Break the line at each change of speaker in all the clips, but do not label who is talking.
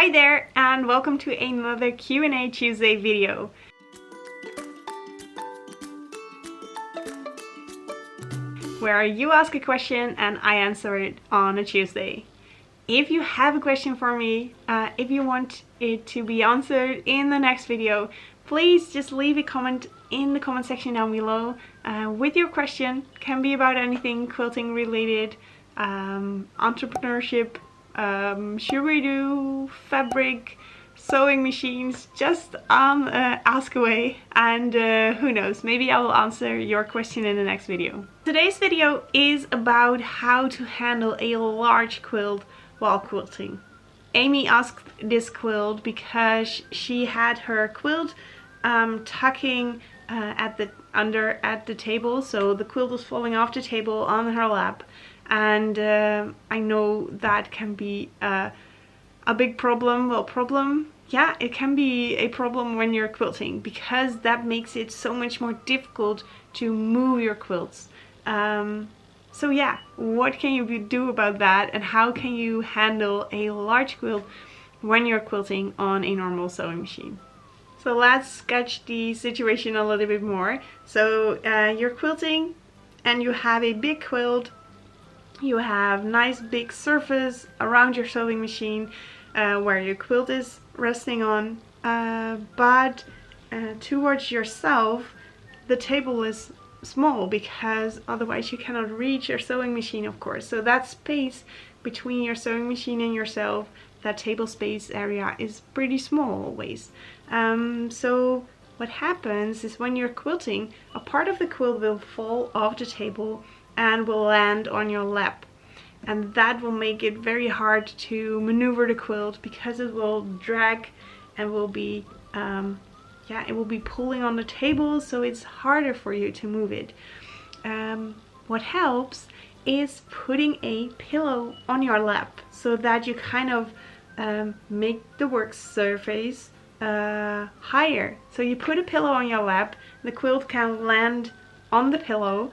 Hi there and welcome to another Q&A Tuesday video. Where you ask a question and I answer it on a Tuesday. If you have a question for me, if you want it to be answered in the next video, please just leave a comment in the comment section down below with your question. Can be about anything quilting related, entrepreneurship, Sugaridoo, fabric, sewing machines, just ask away, and who knows, maybe I will answer your question in the next video. Today's video is about how to handle a large quilt while quilting. Amy asked this quilt because she had her quilt tucking at the table, so the quilt was falling off the table on her lap. And I know that can be a big problem. Well, yeah, it can be a problem when you're quilting, because that makes it so much more difficult to move your quilts. So yeah, what can you do about that, and how can you handle a large quilt when you're quilting on a normal sewing machine? So let's sketch the situation a little bit more. So you're quilting and you have a big quilt. You have nice big surface around your sewing machine where your quilt is resting on, but towards yourself the table is small, because otherwise you cannot reach your sewing machine, of course. So that space between your sewing machine and yourself, that table space area, is pretty small always. So what happens is when you're quilting, a part of the quilt will fall off the table and will land on your lap, and that will make it very hard to maneuver the quilt, because it will drag and will be it will be pulling on the table, so it's harder for you to move it. What helps is putting a pillow on your lap, so that you kind of make the work surface higher. So you put a pillow on your lap, the quilt can land on the pillow,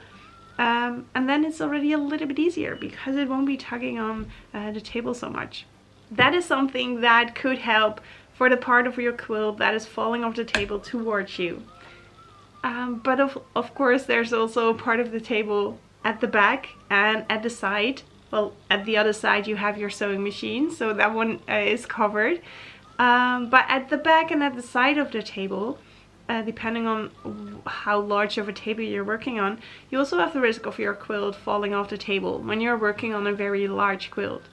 and then it's already a little bit easier, because it won't be tugging on the table so much. That is something that could help for the part of your quilt that is falling off the table towards you. But of course there's also part of the table at the back and at the side. Well, at the other side you have your sewing machine, so that one is covered. But at the back and at the side of the table, depending on how large of a table you're working on, you also have the risk of your quilt falling off the table when you're working on a very large quilt.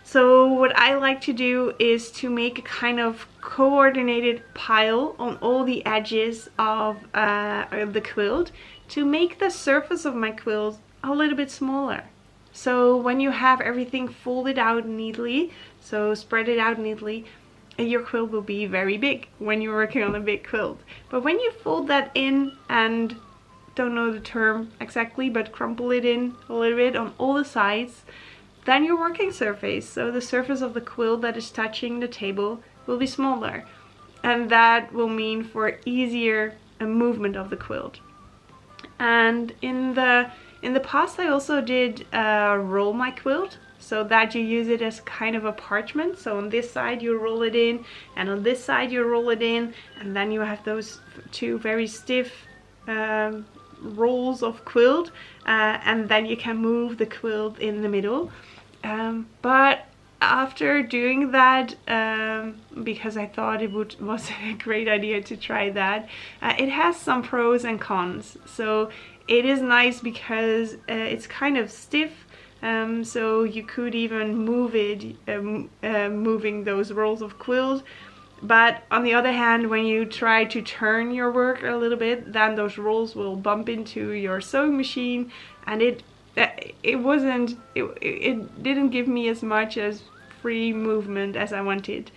So what I like to do is to make a kind of coordinated pile on all the edges of the quilt, to make the surface of my quilt a little bit smaller. So when you have everything folded out neatly, so spread it out neatly, your quilt will be very big when you're working on a big quilt. But when you fold that in, and don't know the term exactly, but crumple it in a little bit on all the sides, then your working surface, so the surface of the quilt that is touching the table, will be smaller, and that will mean for easier movement of the quilt. And in the past I also did roll my quilt, so that you use it as kind of a parchment. So on this side you roll it in, and on this side you roll it in, and then you have those two very stiff rolls of quilt, and then you can move the quilt in the middle. But after doing that, because I thought it was a great idea to try that, it has some pros and cons. So it is nice because it's kind of stiff. So you could even move it, moving those rolls of quilt. But on the other hand, when you try to turn your work a little bit, then those rolls will bump into your sewing machine, and it didn't give me as much as free movement as I wanted.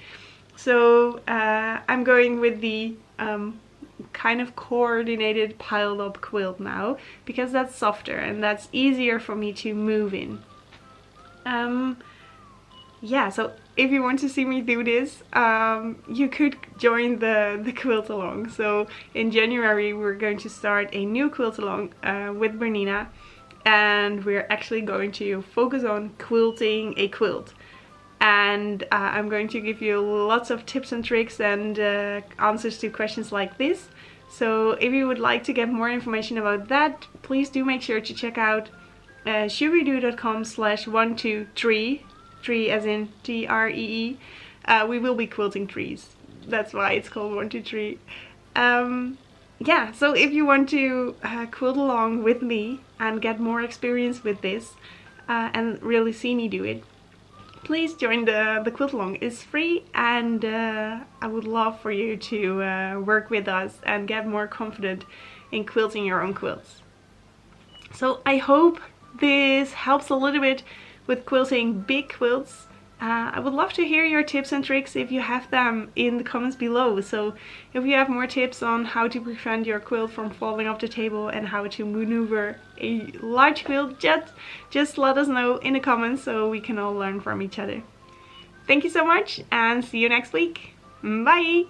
So I'm going with the kind of coordinated piled up quilt now, because that's softer and that's easier for me to move in. Yeah, so if you want to see me do this, you could join the quilt along. So in January we're going to start a new quilt along with Bernina, and we're actually going to focus on quilting a quilt. and I'm going to give you lots of tips and tricks and answers to questions like this. So if you would like to get more information about that, please do make sure to check out sugaridoo.com/123, tree as in TREE. We will be quilting trees. That's why it's called 123. Yeah, so if you want to quilt along with me and get more experience with this and really see me do it, please join the quilt along. It's free, and I would love for you to work with us and get more confident in quilting your own quilts. So I hope this helps a little bit with quilting big quilts. I would love to hear your tips and tricks if you have them in the comments below. So if you have more tips on how to prevent your quilt from falling off the table and how to maneuver a large quilt, just let us know in the comments so we can all learn from each other. Thank you so much, and see you next week. Bye!